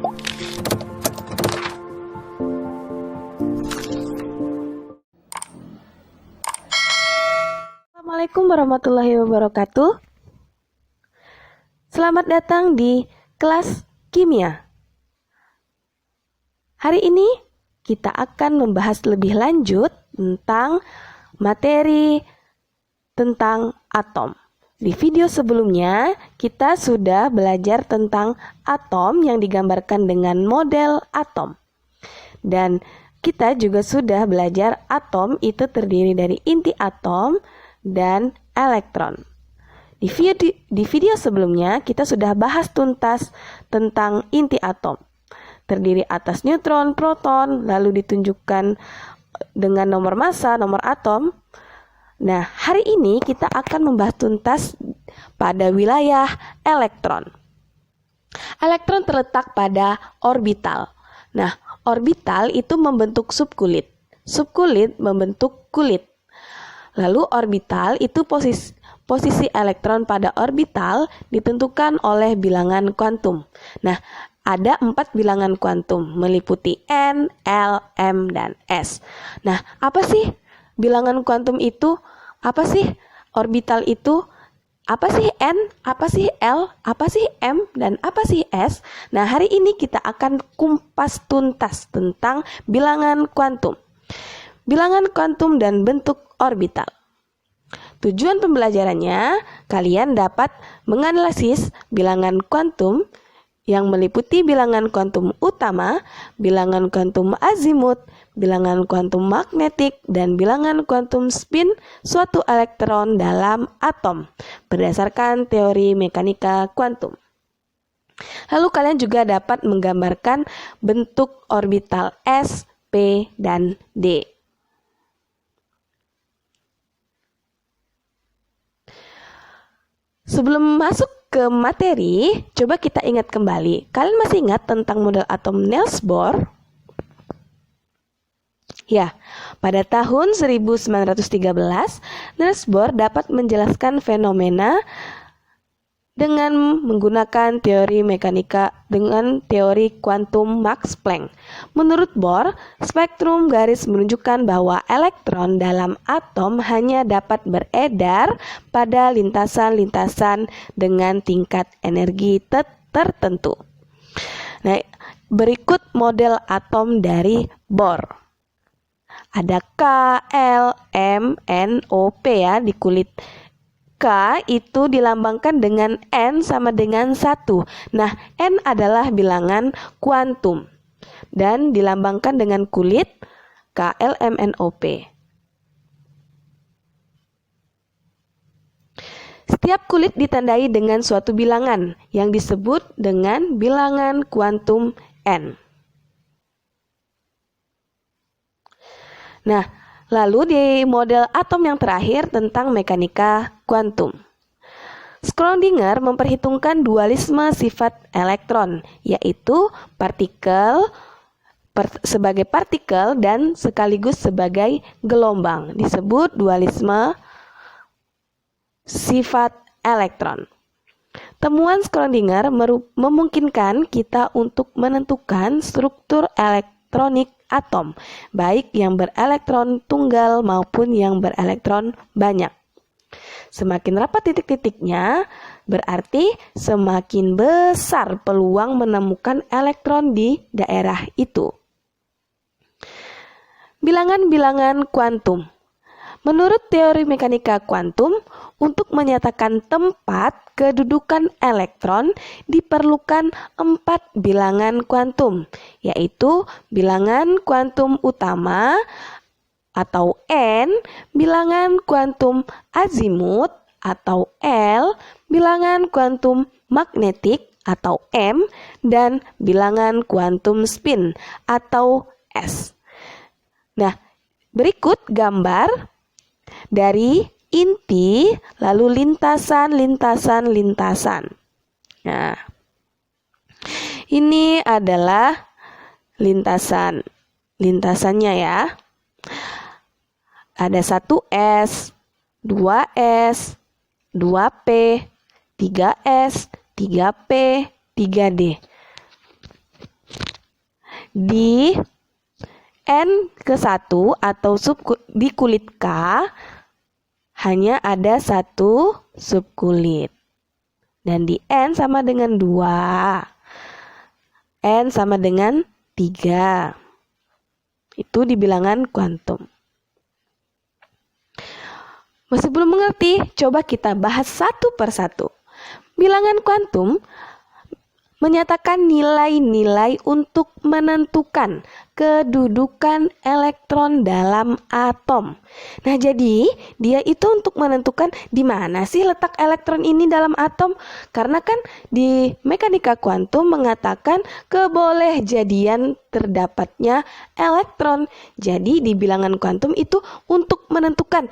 Assalamualaikum warahmatullahi wabarakatuh. Selamat datang di kelas kimia. Hari ini kita akan membahas lebih lanjut tentang materi tentang atom. Di video sebelumnya kita sudah belajar tentang atom yang digambarkan dengan model atom. Dan kita juga sudah belajar atom itu terdiri dari inti atom dan elektron. Di video sebelumnya kita sudah bahas tuntas tentang inti atom. Terdiri atas neutron, proton, lalu ditunjukkan dengan nomor massa, nomor atom. Nah, hari ini kita akan membahas tuntas pada wilayah elektron. Elektron terletak pada orbital. Nah, orbital itu membentuk subkulit. Subkulit membentuk kulit. Lalu orbital itu posisi elektron pada orbital ditentukan oleh bilangan kuantum. Nah, ada 4 bilangan kuantum meliputi N, L, M, dan S. Nah, apa sih bilangan kuantum itu? Apa sih orbital itu? Apa sih N? Apa sih L? Apa sih M? Dan apa sih S? Nah, hari ini kita akan kumpas tuntas tentang bilangan kuantum. Bilangan kuantum dan bentuk orbital. Tujuan pembelajarannya, kalian dapat menganalisis bilangan kuantum yang meliputi bilangan kuantum utama, bilangan kuantum azimut, bilangan kuantum magnetik, dan bilangan kuantum spin suatu elektron dalam atom berdasarkan teori mekanika kuantum. Lalu kalian juga dapat menggambarkan bentuk orbital S, P, dan D. Sebelum masuk ke materi, coba kita ingat kembali. Kalian masih ingat tentang model atom Niels Bohr? Ya, pada tahun 1913, Niels Bohr dapat menjelaskan fenomena dengan menggunakan teori mekanika dengan teori kuantum Max Planck. Menurut Bohr, spektrum garis menunjukkan bahwa elektron dalam atom hanya dapat beredar pada lintasan-lintasan dengan tingkat energi tertentu. Nah, berikut model atom dari Bohr. Ada K, L, M, N, O, P ya di kulit. K itu dilambangkan dengan N sama dengan 1. Nah, N adalah bilangan kuantum dan dilambangkan dengan kulit KLMNOP. Setiap kulit ditandai dengan suatu bilangan yang disebut dengan bilangan kuantum N. Nah, lalu di model atom yang terakhir tentang mekanika kuantum. Schrödinger memperhitungkan dualisme sifat elektron, yaitu sebagai partikel dan sekaligus sebagai gelombang. Disebut dualisme sifat elektron. Temuan Schrödinger memungkinkan kita untuk menentukan struktur elektronik atom, baik yang berelektron tunggal maupun yang berelektron banyak. Semakin rapat titik-titiknya, berarti semakin besar peluang menemukan elektron di daerah itu. Bilangan-bilangan kuantum. Menurut teori mekanika kuantum, untuk menyatakan tempat kedudukan elektron diperlukan 4 bilangan kuantum, yaitu bilangan kuantum utama atau N, bilangan kuantum azimut atau L, bilangan kuantum magnetik atau M, dan bilangan kuantum spin atau S. Nah, berikut gambar dari inti lalu lintasan. Nah, ini adalah lintasannya ya. Ada 1S, 2S, 2P, 3S, 3P, 3D. di N ke 1 atau di kulit K hanya ada satu subkulit. Dan di N sama dengan 2. N sama dengan 3. Itu di bilangan kuantum. Masih belum mengerti? Coba kita bahas satu persatu. Bilangan kuantum menyatakan nilai-nilai untuk menentukan kedudukan elektron dalam atom. Nah, jadi dia itu untuk menentukan di mana sih letak elektron ini dalam atom. Karena kan di mekanika kuantum mengatakan kebolehjadian terdapatnya elektron. Jadi di bilangan kuantum itu untuk menentukan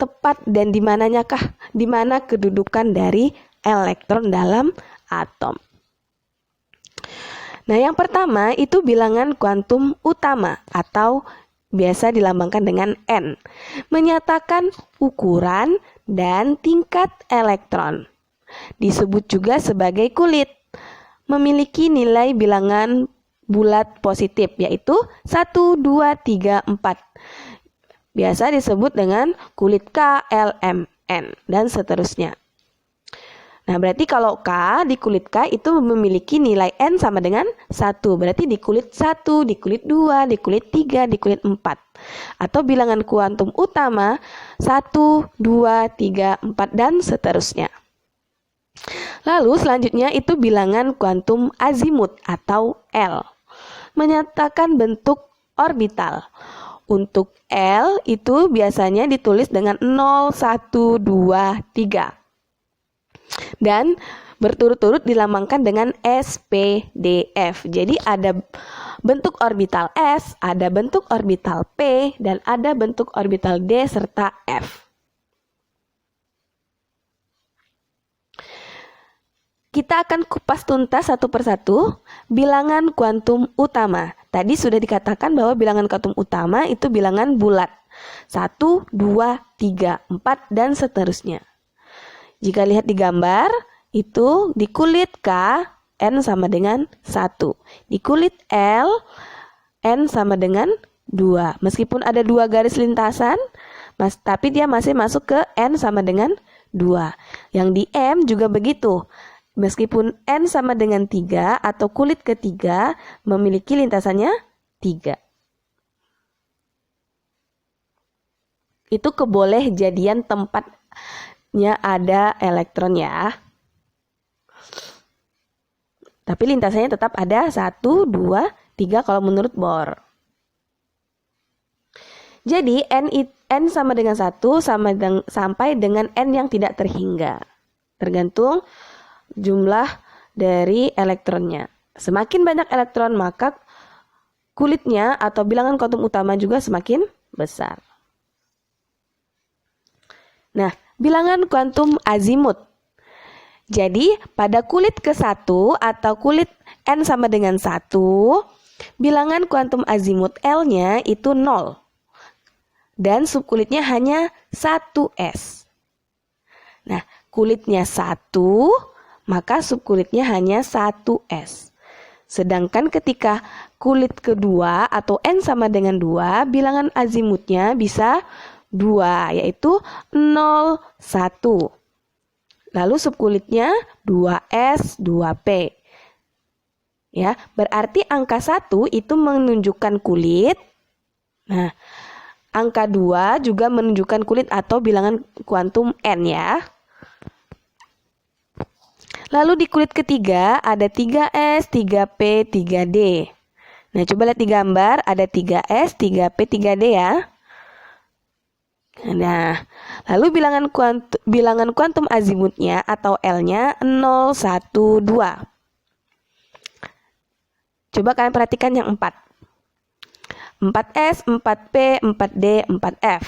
tepat dan di mana kedudukan dari elektron dalam atom. Nah, yang pertama itu bilangan kuantum utama atau biasa dilambangkan dengan N, menyatakan ukuran dan tingkat elektron. Disebut juga sebagai kulit, memiliki nilai bilangan bulat positif yaitu 1, 2, 3, 4. Biasa disebut dengan kulit K, L, M, N, dan seterusnya. Nah, berarti kalau K di kulit K itu memiliki nilai N sama dengan 1. Berarti di kulit 1, di kulit 2, di kulit 3, di kulit 4. Atau bilangan kuantum utama 1, 2, 3, 4, dan seterusnya. Lalu selanjutnya itu bilangan kuantum azimut atau L, menyatakan bentuk orbital. Untuk L itu biasanya ditulis dengan 0, 1, 2, 3. Dan berturut-turut dilambangkan dengan S, P, D, F. Jadi ada bentuk orbital S, ada bentuk orbital P, dan ada bentuk orbital D serta F. Kita akan kupas tuntas satu persatu bilangan kuantum utama. Tadi sudah dikatakan bahwa bilangan kuantum utama itu bilangan bulat. 1, 2, 3, 4, dan seterusnya. Jika lihat di gambar, itu di kulit K, N sama dengan 1. Di kulit L, N sama dengan 2. Meskipun ada 2 garis lintasan, tapi dia masih masuk ke N sama dengan 2. Yang di M juga begitu. Meskipun N sama dengan 3 atau kulit ketiga memiliki lintasannya 3. Itu kebolehjadian tempatnya ada elektron ya. Tapi lintasannya tetap ada 1, 2, 3 kalau menurut Bohr. Jadi N sama dengan 1 sampai dengan N yang tidak terhingga. Tergantung jumlah dari elektronnya. Semakin banyak elektron maka kulitnya atau bilangan kuantum utama juga semakin besar. Nah, bilangan kuantum azimut. Jadi pada kulit ke-1 atau kulit N sama dengan 1, bilangan kuantum azimut L-nya itu 0. Dan subkulitnya hanya 1s. Nah, kulitnya 1, maka subkulitnya hanya 1s. Sedangkan ketika kulit kedua atau N sama dengan 2, bilangan azimutnya bisa 2, yaitu 0, 1. Lalu subkulitnya 2s, 2p. Ya, berarti angka 1 itu menunjukkan kulit. Nah, angka 2 juga menunjukkan kulit atau bilangan kuantum N ya. Lalu di kulit ketiga ada 3s, 3p, 3d. Nah, coba lihat di gambar, ada 3s, 3p, 3d ya. Nah, lalu bilangan kuantum azimutnya atau L-nya 0, 1, 2. Coba kalian perhatikan yang 4. 4s, 4p, 4d, 4f.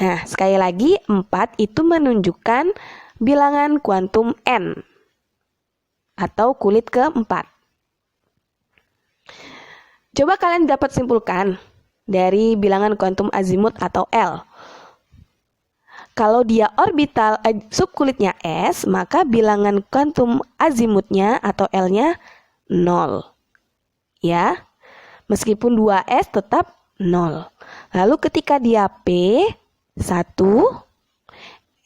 Nah, sekali lagi 4 itu menunjukkan bilangan kuantum N atau kulit keempat. Coba kalian dapat simpulkan dari bilangan kuantum azimut atau L. Kalau dia orbital subkulitnya S, maka bilangan kuantum azimutnya atau L-nya 0. Ya. Meskipun 2S tetap 0. Lalu ketika dia P 1,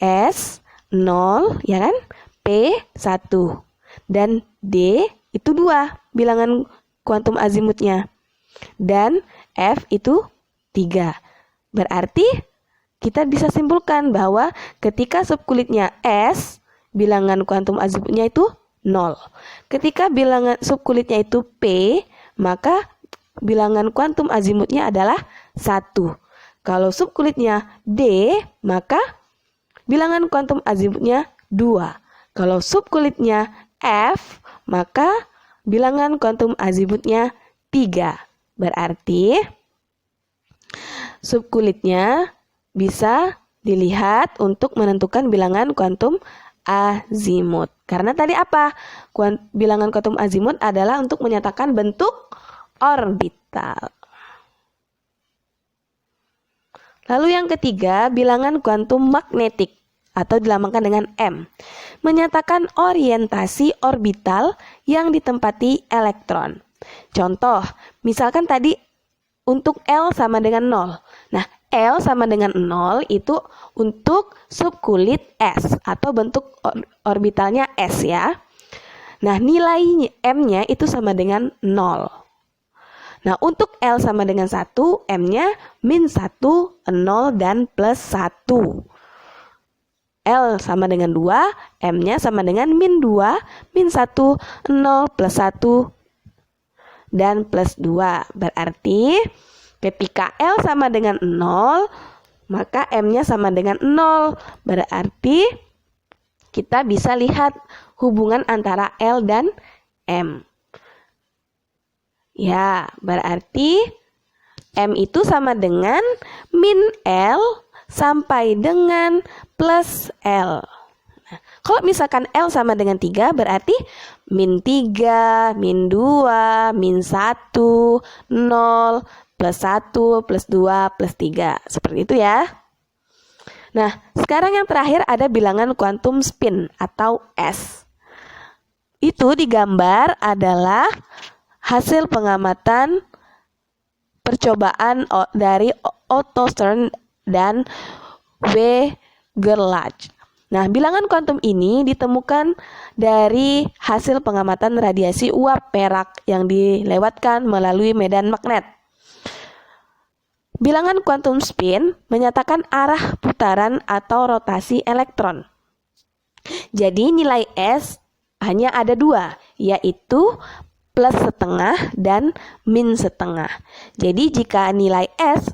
S 0, ya kan? P 1. Dan D itu 2 bilangan kuantum azimutnya. Dan F itu 3. Berarti kita bisa simpulkan bahwa ketika subkulitnya S, bilangan kuantum azimutnya itu 0. Ketika bilangan subkulitnya itu P, maka bilangan kuantum azimutnya adalah 1. Kalau subkulitnya D, maka bilangan kuantum azimutnya 2. Kalau subkulitnya F, maka bilangan kuantum azimutnya 3. Berarti subkulitnya bisa dilihat untuk menentukan bilangan kuantum azimut. Karena tadi apa? Bilangan kuantum azimut adalah untuk menyatakan bentuk orbital. Lalu yang ketiga, bilangan kuantum magnetik atau dilambangkan dengan M. Menyatakan orientasi orbital yang ditempati elektron. Contoh, misalkan tadi untuk L sama dengan 0. Nah, L sama dengan 0 itu untuk subkulit S atau bentuk orbitalnya S ya. Nah, nilai M-nya itu sama dengan 0. Nah, untuk L sama dengan 1, M-nya min 1, 0, dan plus 1. L sama dengan 2, M-nya sama dengan min 2, min 1, 0, plus 1, dan plus 2. Berarti ketika L sama dengan 0, maka M-nya sama dengan 0. Berarti kita bisa lihat hubungan antara L dan M. Ya, berarti M itu sama dengan min L sampai dengan plus L. Nah, kalau misalkan L sama dengan 3, berarti min 3, min 2, min 1, 0, plus 1, plus 2, plus 3. Seperti itu ya. Nah, sekarang yang terakhir ada bilangan kuantum spin atau S. Itu digambar adalah hasil pengamatan percobaan dari Otto Stern dan W. Gerlach. Nah, bilangan kuantum ini ditemukan dari hasil pengamatan radiasi uap perak yang dilewatkan melalui medan magnet. Bilangan kuantum spin menyatakan arah putaran atau rotasi elektron. Jadi nilai S hanya ada 2, yaitu plus setengah dan min setengah. Jadi jika nilai S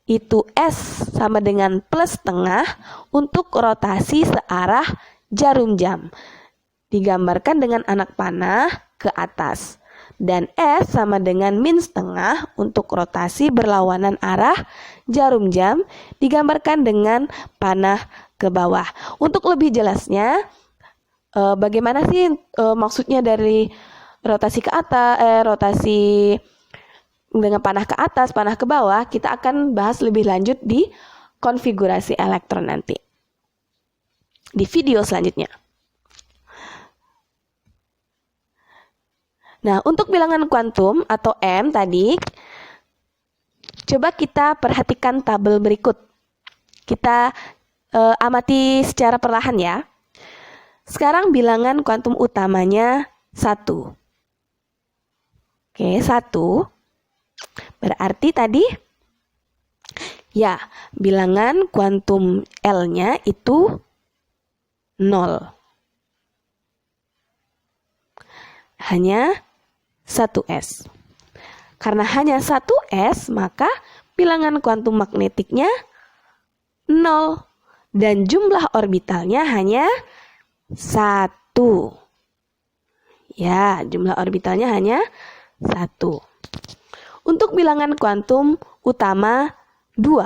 itu S sama dengan plus setengah untuk rotasi searah jarum jam, digambarkan dengan anak panah ke atas. Dan S sama dengan min setengah untuk rotasi berlawanan arah jarum jam, digambarkan dengan panah ke bawah. Untuk lebih jelasnya, bagaimana sih maksudnya dari rotasi ke atas, rotasi dengan panah ke atas, panah ke bawah, kita akan bahas lebih lanjut di konfigurasi elektron nanti, di video selanjutnya. Nah, untuk bilangan kuantum atau M tadi, coba kita perhatikan tabel berikut. Kita amati secara perlahan ya. Sekarang bilangan kuantum utamanya 1. Oke, 1. Berarti tadi ya, bilangan kuantum L-nya itu 0. Hanya 1S. Karena hanya 1S, maka bilangan kuantum magnetiknya 0 dan jumlah orbitalnya hanya 1. Ya, jumlah orbitalnya hanya 1. Untuk bilangan kuantum utama 2.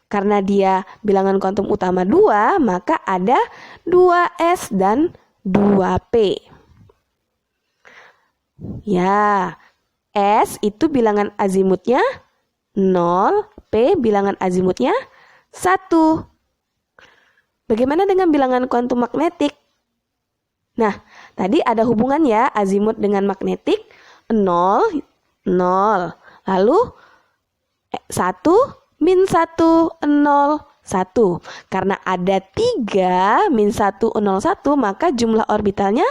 Karena dia bilangan kuantum utama 2, maka ada 2S dan 2P. Ya, S itu bilangan azimutnya 0, P bilangan azimutnya 1. Bagaimana dengan bilangan kuantum magnetik? Nah, tadi ada hubungan ya azimut dengan magnetik 0 0. Lalu 1, min 1, 0, 1. Karena ada 3, min 1, 0, 1, maka jumlah orbitalnya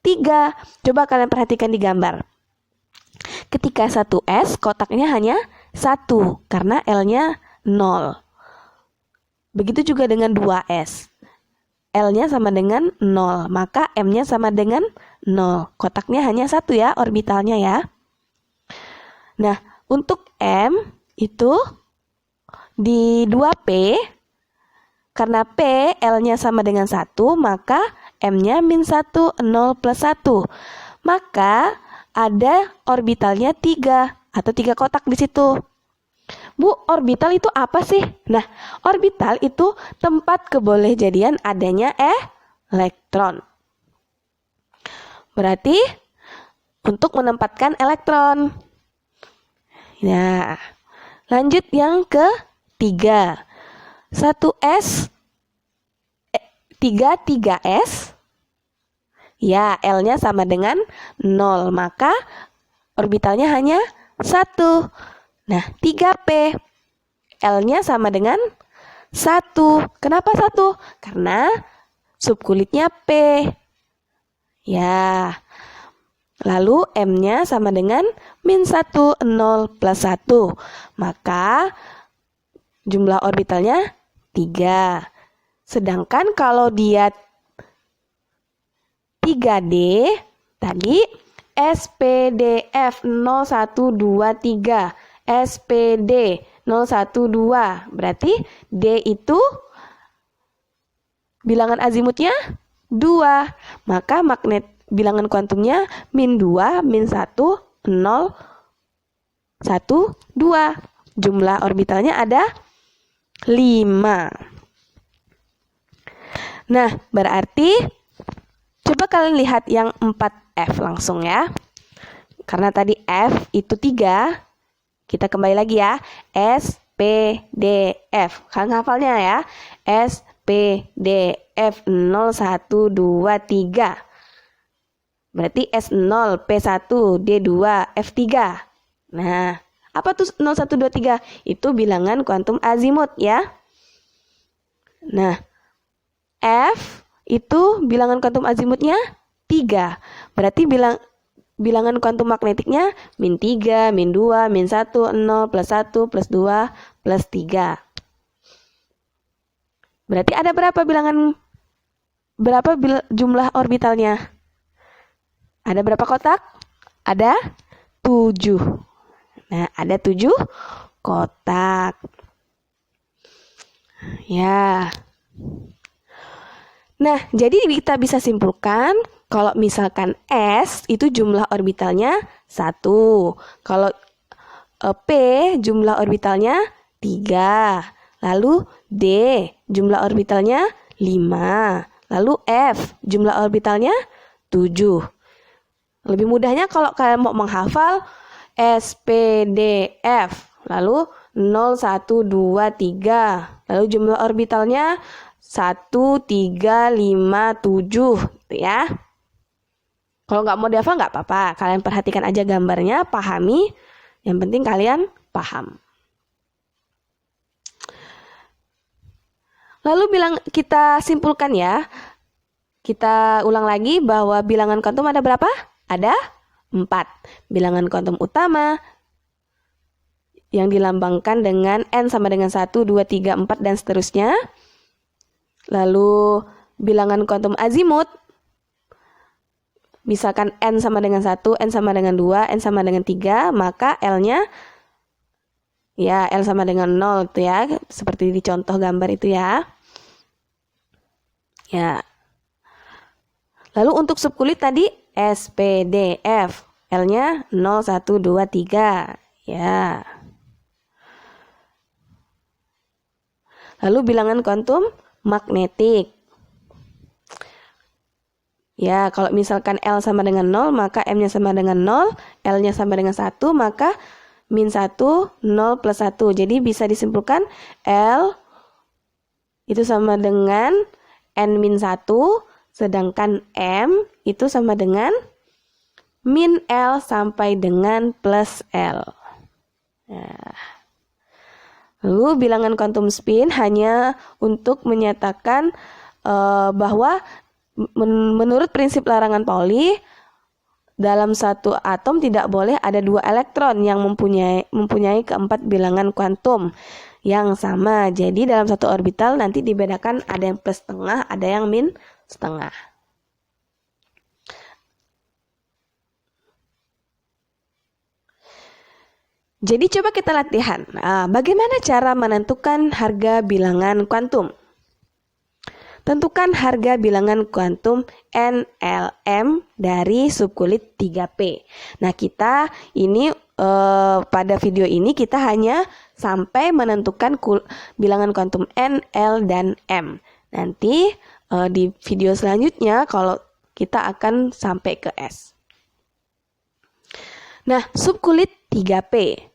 3. Coba kalian perhatikan di gambar. Ketika 1s, kotaknya hanya 1, karena L-nya 0. Begitu juga dengan 2s. L-nya sama dengan 0, maka M-nya sama dengan 0. Kotaknya hanya 1 ya, orbitalnya ya. Nah, untuk M itu di 2P, karena P L-nya sama dengan 1, maka M-nya min 1, 0 plus 1. Maka ada orbitalnya 3 atau 3 kotak di situ. Bu, orbital itu apa sih? Nah, orbital itu tempat kebolehjadian adanya elektron. Berarti untuk menempatkan elektron. Nah, lanjut yang ketiga. 1s 3s. Ya, L-nya sama dengan 0, maka orbitalnya hanya 1. Nah, 3P, L-nya sama dengan 1. Kenapa 1? Karena subkulitnya P. Ya. Lalu M-nya sama dengan min 1, 0 plus 1. Maka jumlah orbitalnya 3. Sedangkan kalau dia 3D, tadi SPDF 0123. SPD 012. Berarti D itu bilangan azimutnya 2. Maka magnet bilangan kuantumnya min 2, min 1, 0, 1, 2. Jumlah orbitalnya ada 5. Nah, berarti coba kalian lihat yang 4F langsung ya. Karena tadi F itu 3. Kita kembali lagi ya, SPDF. Kalian hafalnya ya, SPDF 0123. Berarti S0, P1, D2, F3. Nah, apa tuh 0123? Itu bilangan kuantum azimut ya. Nah, F itu bilangan kuantum azimutnya 3. Berarti bilangan kuantum magnetiknya min 3, min 2, min 1, 0, plus 1, plus 2, plus 3. Berarti ada berapa jumlah orbitalnya? Ada berapa kotak? Ada 7. Nah, ada 7 kotak. Ya. Nah, jadi kita bisa simpulkan kalau misalkan S itu jumlah orbitalnya 1. Kalau P jumlah orbitalnya 3. Lalu D jumlah orbitalnya 5. Lalu F jumlah orbitalnya 7. Lebih mudahnya kalau kalian mau menghafal SPDF. Lalu 0, 1, 2, 3. Lalu jumlah orbitalnya 1, 3, 5, 7. Gitu ya. Kalau nggak mau dihafal nggak apa-apa. Kalian perhatikan aja gambarnya, pahami. Yang penting kalian paham. Lalu kita simpulkan ya. Kita ulang lagi bahwa bilangan kuantum ada berapa? Ada 4. Bilangan kuantum utama yang dilambangkan dengan N sama dengan 1, 2, 3, 4, dan seterusnya. Lalu bilangan kuantum azimut. Misalkan N sama dengan 1, N sama dengan 2, N sama dengan 3, maka L-nya ya L sama dengan 0 itu ya, seperti di contoh gambar itu ya. Ya. Lalu untuk subkulit tadi SPDF, L-nya 0, 1, 2, 3. Ya. Lalu bilangan kuantum magnetik. Ya, kalau misalkan L sama dengan 0, maka M-nya sama dengan 0, L-nya sama dengan 1, maka min 1, 0 plus 1. Jadi bisa disimpulkan L itu sama dengan N min 1, sedangkan M itu sama dengan min L sampai dengan plus L. Nah, lalu bilangan kuantum spin hanya untuk menyatakan bahwa menurut prinsip larangan Pauli, dalam satu atom tidak boleh ada 2 elektron yang mempunyai keempat bilangan kuantum yang sama. Jadi dalam satu orbital nanti dibedakan ada yang plus setengah, ada yang min setengah. Jadi coba kita latihan. Bagaimana cara menentukan harga bilangan kuantum? Tentukan harga bilangan kuantum NLM dari subkulit 3P. Nah, kita ini pada video ini kita hanya sampai menentukan bilangan kuantum N, L, dan M. Nanti di video selanjutnya kalau kita akan sampai ke S. Nah, subkulit 3P.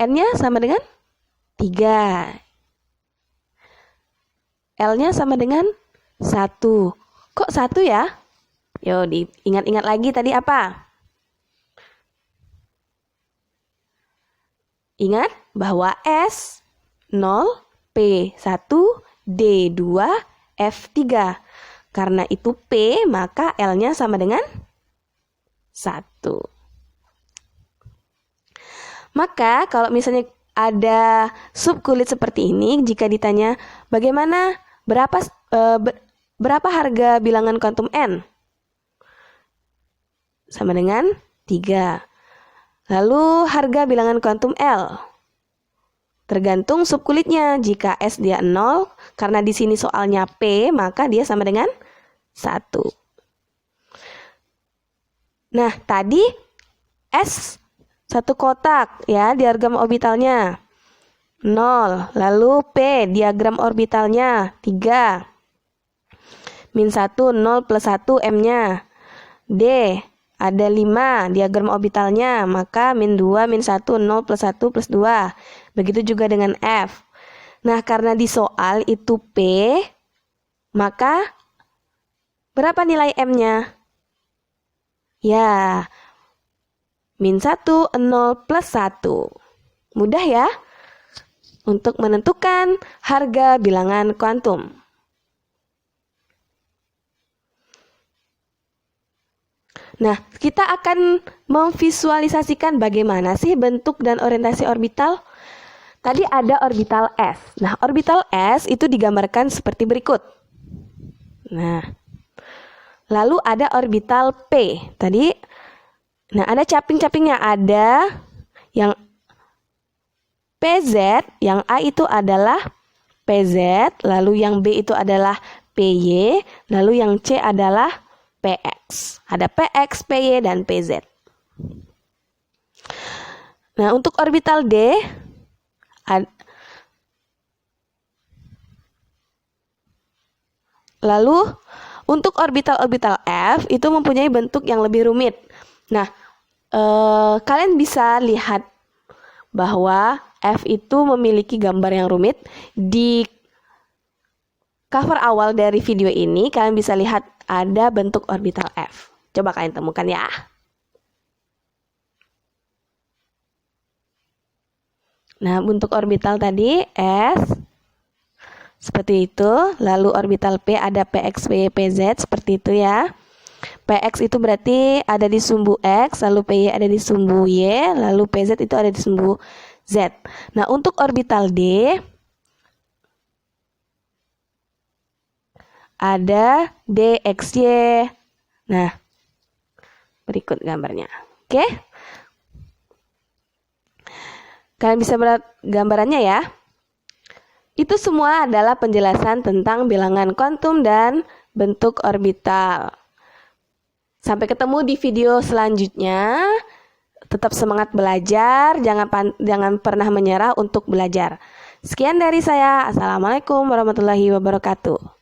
N-nya sama dengan 3. L-nya sama dengan 1. Kok 1 ya? Yo, diingat-ingat lagi tadi apa? Ingat bahwa S 0, P 1, D 2, F 3. Karena itu P, maka L-nya sama dengan 1. Maka kalau misalnya ada subkulit seperti ini, jika ditanya bagaimana berapa harga bilangan kuantum N? Sama dengan 3. Lalu harga bilangan kuantum L? Tergantung subkulitnya. Jika S dia 0, karena di sini soalnya P, maka dia sama dengan 1. Nah, tadi S 1 kotak ya, diagram orbitalnya 0. Lalu P, diagram orbitalnya 3. Min 1, 0 plus 1 M-nya. D, ada 5, diagram orbitalnya. Maka min 2, min 1, 0 plus 1 plus 2. Begitu juga dengan F. Nah, karena di soal itu P, maka berapa nilai M-nya? Ya, min 1, 0 plus 1. Mudah ya untuk menentukan harga bilangan kuantum. Nah, kita akan memvisualisasikan bagaimana sih bentuk dan orientasi orbital. Tadi ada orbital S. Nah, orbital S itu digambarkan seperti berikut. Nah, lalu ada orbital P. Nah, ada caping-capingnya. Ada yang PZ, yang A itu adalah PZ, lalu yang B itu adalah PY, lalu yang C adalah PX. Ada PX, PY, dan PZ. Nah, untuk orbital D, lalu untuk orbital-orbital F itu mempunyai bentuk yang lebih rumit. Nah, kalian bisa lihat bahwa F itu memiliki gambar yang rumit. Di cover awal dari video ini kalian bisa lihat ada bentuk orbital F. Coba kalian temukan ya. Nah, bentuk orbital tadi S seperti itu. Lalu orbital P ada PX, PY, PZ seperti itu ya. PX itu berarti ada di sumbu X, lalu PY ada di sumbu Y, lalu PZ itu ada di sumbu Z. Nah, untuk orbital D ada DXY. Nah, berikut gambarnya. Oke? Kalian bisa melihat gambarannya ya. Itu semua adalah penjelasan tentang bilangan kuantum dan bentuk orbital. Sampai ketemu di video selanjutnya. Tetap semangat belajar, jangan pernah menyerah untuk belajar. Sekian dari saya. Assalamualaikum warahmatullahi wabarakatuh.